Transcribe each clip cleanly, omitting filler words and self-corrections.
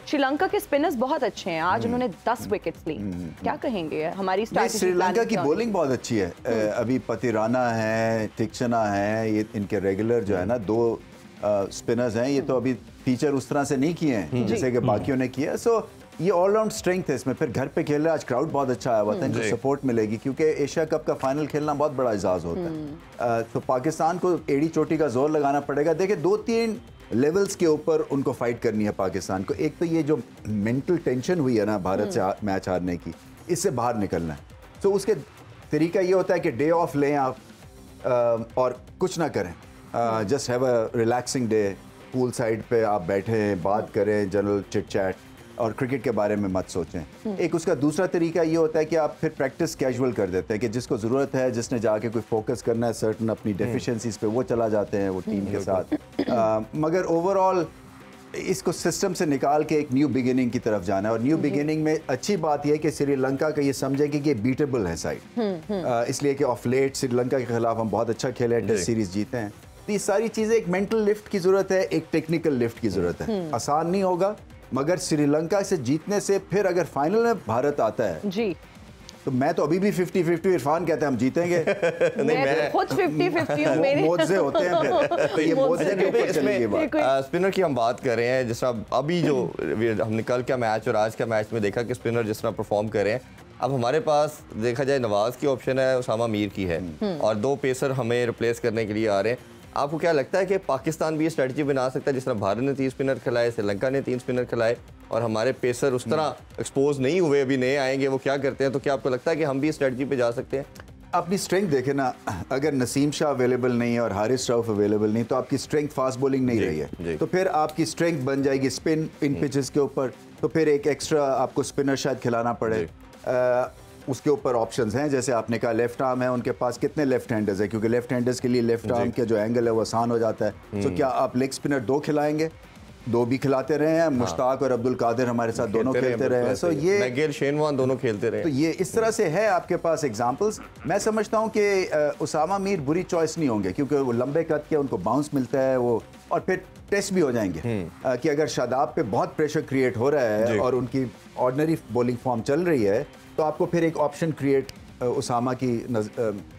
श्रीलंका के स्पिनर्स बहुत अच्छे हैं, आज उन्होंने 10 विकेट्स ली, क्या कहेंगे हमारी स्ट्रैटेजी? श्रीलंका की बॉलिंग बहुत अच्छी है। अभी पतिराना है, थिक्सना है, ये इनके रेगुलर जो है ना 2 स्पिनर्स हैं। ये तो अभी फीचर उस तरह से नहीं किए हैं जैसे कि बाकियों ने किया। सो ये ऑलराउंड स्ट्रेंथ है इसमें। फिर घर पे खेल रहे, आज क्राउड बहुत अच्छा आया हुआ था, इनको सपोर्ट मिलेगी क्योंकि एशिया कप का फाइनल खेलना बहुत बड़ा एजाज होता है। तो पाकिस्तान को एड़ी चोटी का जोर लगाना पड़ेगा। देखिए 2-3 लेवल्स के ऊपर उनको फाइट करनी है पाकिस्तान को। एक तो ये जो मेंटल टेंशन हुई है ना भारत से मैच हारने की, इससे बाहर निकलना है। तो उसके तरीका ये होता है कि डे ऑफ लें आप और कुछ ना करें, just have a relaxing day, pool side पे आप बैठे बात करें, जनरल चिट चैट, और क्रिकेट के बारे में मत सोचें। एक उसका दूसरा तरीका ये होता है कि आप फिर प्रैक्टिस कैजुअल कर देते हैं कि जिसको ज़रूरत है, जिसने जाके कोई फोकस करना है सर्टन अपनी डेफिशिएंसीज पे, वो चला जाते हैं वो टीम के साथ। मगर ओवरऑल इसको सिस्टम से निकाल के एक न्यू बिगिनिंग की तरफ जाना है। और न्यू बिगिनिंग में अच्छी बात यह है कि श्रीलंका का ये समझेगी कि बीटेबल है साइड, इसलिए कि ऑफ लेट श्रीलंका के खिलाफ हम बहुत अच्छा खेले, टेस्ट सीरीज जीते हैं। तो ये सारी चीज़ें, एक मेंटल लिफ्ट की ज़रूरत है, एक टेक्निकल लिफ्ट की ज़रूरत है। आसान नहीं होगा, मगर श्रीलंका से जीतने से फिर अगर फाइनल में भारत आता है जी, तो मैं तो अभी भी 50-50 इरफान कहते हैं हम जीतेंगे। नहीं, मैं खुद 50-50 हूं। मेरे मोजे होते हैं फिर। तो ये मोजे के ऊपर चलेगी बात। स्पिनर की हम बात कर रहे हैं, जिस तरह अभी जो हमने कल का मैच और आज का मैच में देखा कि स्पिनर जिस तरह परफॉर्म कर रहे हैं, अब हमारे पास देखा जाए नवाज की ऑप्शन है, उसामा मीर की है, और 2 पेसर हमें रिप्लेस करने के लिए आ रहे हैं। आपको क्या लगता है कि पाकिस्तान भी ये स्ट्रेटजी बना सकता है, जिस तरह भारत ने 3 स्पिनर खिलाए, श्रीलंका ने 3 स्पिनर खिलाए, और हमारे पेसर उस तरह एक्सपोज नहीं हुए, अभी नए आएंगे, वो क्या करते हैं? तो क्या आपको लगता है कि हम भी स्ट्रेटजी पे जा सकते हैं? अपनी स्ट्रेंथ देखे ना, अगर नसीम शाह अवेलेबल नहीं है और हारिस रऊफ अवेलेबल नहीं, तो आपकी स्ट्रेंथ फास्ट बॉलिंग नहीं रही है, तो फिर आपकी स्ट्रेंथ बन जाएगी स्पिन इन पिचेस के ऊपर। तो फिर एक एक्स्ट्रा आपको स्पिनर शायद खिलाना पड़े। उसके ऊपर ऑप्शंस हैं, जैसे आपने कहा लेफ्ट आर्म है उनके पास, कितने लेफ्ट हैंडर्स है, क्योंकि लेफ्ट हैंडर्स के लिए लेफ्ट आर्म के जो एंगल है वो आसान हो जाता है। तो क्या आप लेग स्पिनर 2 खिलाएंगे? 2 भी खिलाते रहे हैं, मुश्ताक और अब्दुल कादिर हमारे साथ दोनों खेलते रहे हैं। सो ये मैगेल शेनवान दोनों खेलते रहे। तो ये इस तरह से है आपके पास एग्जांपल्स। मैं समझता हूं कि उसामा मीर बुरी चॉइस नहीं होंगे, क्योंकि वो लंबे कद के, उनको बाउंस मिलता है वो, और फिर टेस्ट भी हो जाएंगे कि अगर शादाब पे बहुत प्रेशर क्रिएट हो रहा है और उनकी ऑर्डिनरी बॉलिंग फॉर्म चल रही है, तो आपको फिर एक ऑप्शन क्रिएट उसामा की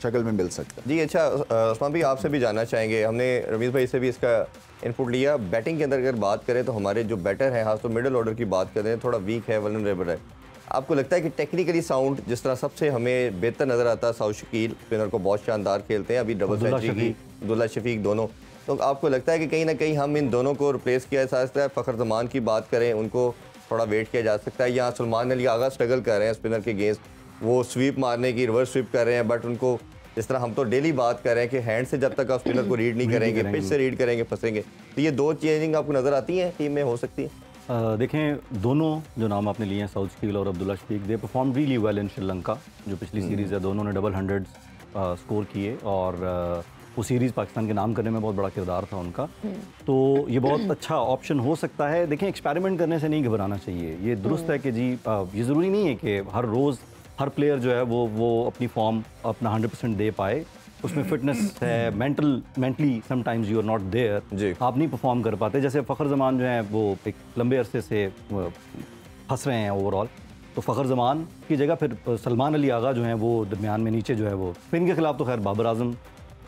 शक्ल में मिल सकता है। जी अच्छा, उस्मान भाई आपसे भी जानना चाहेंगे, हमने रमीज़ भाई से भी इसका इनपुट लिया। बैटिंग के अंदर अगर बात करें तो हमारे जो बैटर हैं, खास तो मिडिल ऑर्डर की बात करें, थोड़ा वीक है, वल्नरेबल है। आपको लगता है कि टेक्निकली साउंड जिस तरह सबसे हमें बेहतर नज़र आता है, साउथ शकील स्पिनर को बहुत शानदार खेलते हैं, अभी डबल सेंचुरी की, अब्दुल्ला शफीक दोनों, तो आपको लगता है कि कहीं ना कहीं हम इन दोनों को रिप्लेस किया जा सकता है? फ़खर जमान की बात करें, उनको थोड़ा वेट किया जा सकता है, या सलमान अली आगा स्ट्रगल कर रहे हैं स्पिनर के अगेंस्ट, वो स्वीप मारने की रिवर्स स्वीप कर रहे हैं, बट उनको जिस तरह हम तो डेली बात कर रहे हैं कि हैंड से जब तक आप स्पिनर को रीड नहीं करेंगे, पिच से रीड करेंगे, फंसेंगे। तो ये 2 चेंजिंग आपको नज़र आती हैं टीम में, हो सकती है? देखें, दोनों जो नाम आपने लिए हैं, साउथ शकील और Abdullah Shafique, they perform really well in Sri Lanka. जो पिछली सीरीज़ है, दोनों ने डबल 100 स्कोर किए, और वो सीरीज़ पाकिस्तान के नाम करने में बहुत बड़ा किरदार था उनका। तो ये बहुत अच्छा ऑप्शन हो सकता है। देखें, एक्सपेरिमेंट करने से नहीं घबराना चाहिए। ये दुरुस्त है कि जी ये ज़रूरी नहीं है कि हर रोज़ हर प्लेयर जो है वो अपनी फॉर्म अपना 100% दे पाए। उसमें फिटनेस है, mentally sometimes you are not there, आप नहीं परफॉर्म कर पाते। जैसे फ़खर जमान जो है वो एक लंबे अरसे से फंस रहे हैं ओवरऑल, तो फ़खर जमान की जगह फिर सलमान अली आगा जो हैं वो दरमियान में नीचे जो है वो स्पिन के खिलाफ, तो खैर बाबर आजम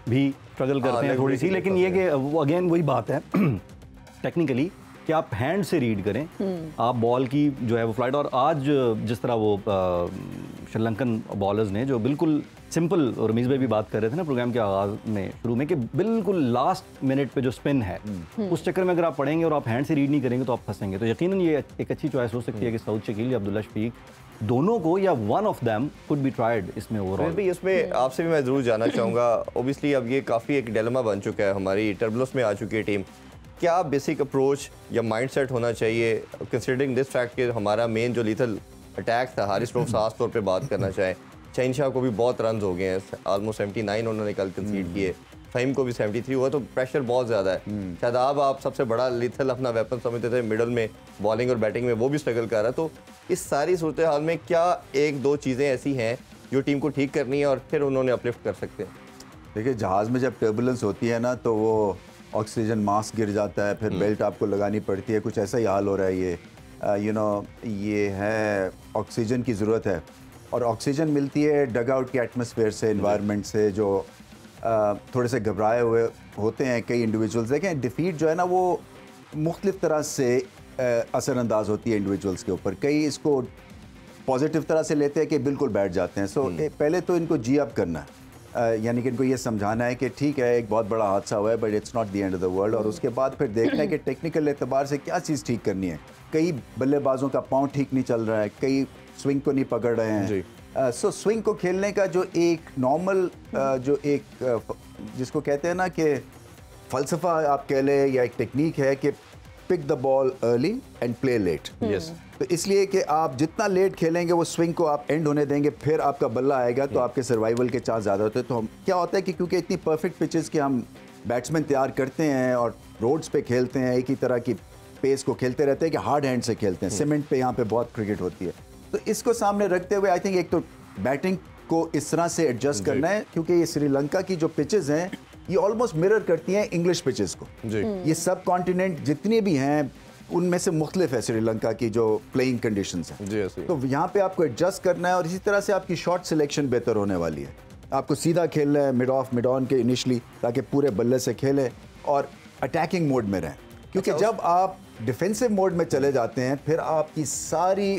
भी स्ट्रगल करते हैं थोड़ी सी, लेकिन ये कि अगेन वही बात है टेक्निकली कि आप हैंड से रीड करें, आप बॉल की जो है वो फ्लाइट। और आज जिस तरह वो श्रीलंकन बॉलर्स ने जो बिल्कुल सिंपल, और रमीज़ भाई भी बात कर रहे थे ना प्रोग्राम के आगाज़ में शुरू में, कि बिल्कुल लास्ट मिनट पे जो स्पिन है उस चक्कर में अगर आप पढ़ेंगे और आप हैंड से रीड नहीं करेंगे तो आप फंसेंगे। तो यकीनन ये एक अच्छी चॉइस हो सकती है कि साउथ शकील या अब्दुल्ला शफीक दोनों को, या one of them could be tried इसमें ओवरऑल। भी इसमें आपसे भी मैं ज़रूर जानना चाहूँगा, ओबियसली अब ये काफ़ी एक डिलेमा बन चुका है, हमारी टर्बुलेंस में आ चुकी है टीम। क्या बेसिक अप्रोच या माइंडसेट होना चाहिए, कंसिडरिंग दिस फैक्ट कि हमारा मेन जो लीथल अटैक था, हारिस रऊफ खास तौर पे बात करना चाहें, शहनशाह को भी बहुत रन हो गए हैं, ऑलमोस्ट 79 उन्होंने कल कंसीड किए, फ़हीम को भी 73 हुआ, तो प्रेशर बहुत ज़्यादा है। शादाब आप सबसे बड़ा लीथल अपना वेपन समझते थे मिडल में, बॉलिंग और बैटिंग में, वो भी स्ट्रगल कर रहा है। तो इस सारी सूरत हाल में क्या 1-2 चीज़ें ऐसी हैं जो टीम को ठीक करनी है और फिर उन्होंने अपलिफ्ट कर सकते हैं? देखिए, जहाज़ में जब टर्बुलेंस होती है ना, तो वो ऑक्सीजन मास्क गिर जाता है, फिर बेल्ट आपको लगानी पड़ती है, कुछ ऐसा ही हाल हो रहा है ये। यू नो ये है ऑक्सीजन की ज़रूरत है, और ऑक्सीजन मिलती है डग आउट के एटमॉस्फेयर से, इन्वायरमेंट से, जो थोड़े से घबराए हुए होते हैं कई इंडिविजुअल्स। देखें डिफ़ीट जो है ना वो मुख्तलिफ तरह से असरअंदाज होती है इंडिविजुअल्स के ऊपर। कई इसको पॉजिटिव तरह से लेते हैं कि बिल्कुल बैठ जाते हैं। सो पहले तो इनको जी अप करना है, यानी कि इनको ये समझाना है कि ठीक है एक बहुत बड़ा हादसा हुआ है but it's not the end of the world, और उसके बाद फिर देखना है कि टेक्निकल एतबार से क्या चीज़ ठीक करनी है। कई बल्लेबाजों का पाँव ठीक नहीं चल रहा है, कई स्विंग को नहीं पकड़ रहे हैं। सो स्विंग को खेलने का जो एक नॉर्मल जो एक जिसको कहते हैं ना कि फ़लसफ़ा आप कह लें या एक टेक्निक है कि pick the ball early and play late. तो इसलिए कि आप जितना लेट खेलेंगे वो स्विंग को आप एंड होने देंगे, फिर आपका बल्ला आएगा तो आपके सर्वाइवल के चांस ज़्यादा होते हैं। तो हम क्या होता है कि क्योंकि इतनी परफेक्ट पिचेस के हम बैट्समैन तैयार करते हैं और रोड्स पे खेलते हैं, एक ही तरह की पेस को खेलते रहते हैं कि हार्ड हैंड से खेलते हैं। सीमेंट पे यहाँ पे बहुत क्रिकेट होती है, तो इसको सामने रखते हुए आई थिंक एक तो बैटिंग को इस तरह से एडजस्ट करना है, क्योंकि ये श्रीलंका की जो पिचेस हैं ये ऑलमोस्ट मिरर करती हैं इंग्लिश पिचेस को। ये सब कॉन्टिनेंट जितनी भी हैं उनमें से मुख्तलिफ है श्रीलंका की जो प्लेइंग कंडीशंस हैं। तो यहाँ पे आपको एडजस्ट करना है, और इसी तरह से आपकी शॉट सिलेक्शन बेहतर होने वाली है। आपको सीधा खेलना है मिड ऑफ मिड ऑन के इनिशली, ताकि पूरे बल्ले से खेलें और अटैकिंग मोड में रहें, क्योंकि जब आप डिफेंसिव मोड में चले जाते हैं फिर आपकी सारी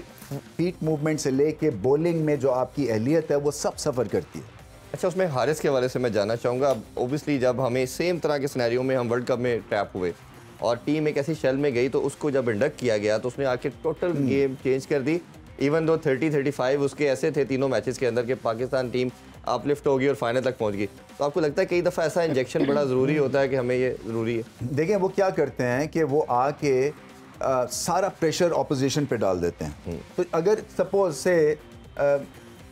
फीट मूवमेंट से लेके बॉलिंग में जो आपकी अहलियत है वो सब सफ़र करती है। अच्छा, उसमें हारिस के हवाले से मैं जानना चाहूँगा। ओबियसली जब हमें सेम तरह के सिनेरियो में हम वर्ल्ड कप में ट्रैप हुए और टीम एक ऐसी शेल में गई, तो उसको जब इंडक्ट किया गया तो उसने आके टोटल गेम चेंज कर दी। इवन दो 30-35 उसके ऐसे थे तीनों मैचेस के अंदर कि पाकिस्तान टीम अपलिफ्ट होगी और फाइनल तक पहुंच गई। तो आपको लगता है कई दफ़ा ऐसा इंजेक्शन बड़ा ज़रूरी होता है कि हमें ये ज़रूरी है? देखें वो क्या करते हैं कि वो आके सारा प्रेशर ऑपोजिशन पे डाल देते हैं। तो अगर सपोज से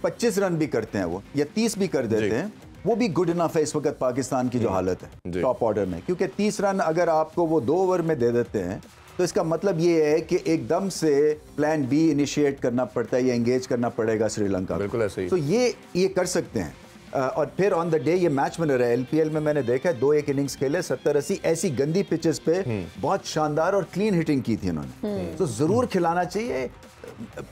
25 रन भी करते हैं वो या 30 भी कर देते हैं, वो भी गुड इनफ है इस वक्त पाकिस्तान की जो हालत है टॉप ऑर्डर में, क्योंकि 30 रन अगर आपको वो 2 ओवर में दे देते हैं तो इसका मतलब ये है कि एकदम से प्लान बी इनिशिएट करना पड़ता है या एंगेज करना पड़ेगा श्रीलंका। बिल्कुल ऐसे ही। तो ये कर सकते हैं। और फिर ऑन द डे ये मैच विनर है। एलपीएल में मैंने देखा है 2-1 इनिंग्स खेले 70-80 ऐसी गंदी पिचेस पे बहुत शानदार और क्लीन हिटिंग की थी उन्होंने। तो जरूर खिलाना चाहिए।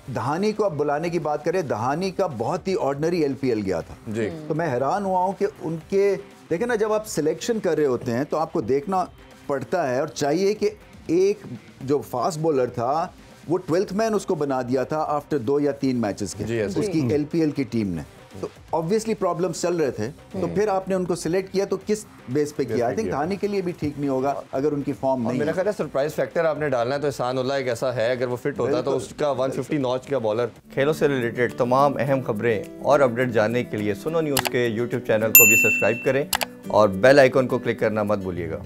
दहानी को अब बुलाने की बात करें, दहानी का बहुत ही ऑर्डिनरी एलपीएल गया था जी। तो मैं हैरान हुआ हूँ कि उनके देखें ना, जब आप सिलेक्शन कर रहे होते हैं तो आपको देखना पड़ता है और चाहिए कि एक जो फास्ट बॉलर था वो 12th मैन उसको बना दिया था आफ्टर 2 या 3 मैचेस के उसकी एलपीएल की टीम ने। तो ऑब्वियसली प्रॉब्लम्स चल रहे थे, तो फिर आपने उनको सिलेक्ट किया तो किस बेस पे किया? आई थिंक धानी के लिए भी ठीक नहीं होगा अगर उनकी फॉर्म नहीं है। मेरा ख्याल है सरप्राइज फैक्टर आपने डालना है तो एहसान उल्लाह एक ऐसा है, अगर वो फिट होता तो उसका 150 नॉच का बॉलर। खेलों से रिलेटेड तमाम अहम खबरें और अपडेट जानने के लिए सुनो न्यूज़ के यूट्यूब चैनल को भी सब्सक्राइब करें और बेल आइकन को क्लिक करना मत भूलिएगा।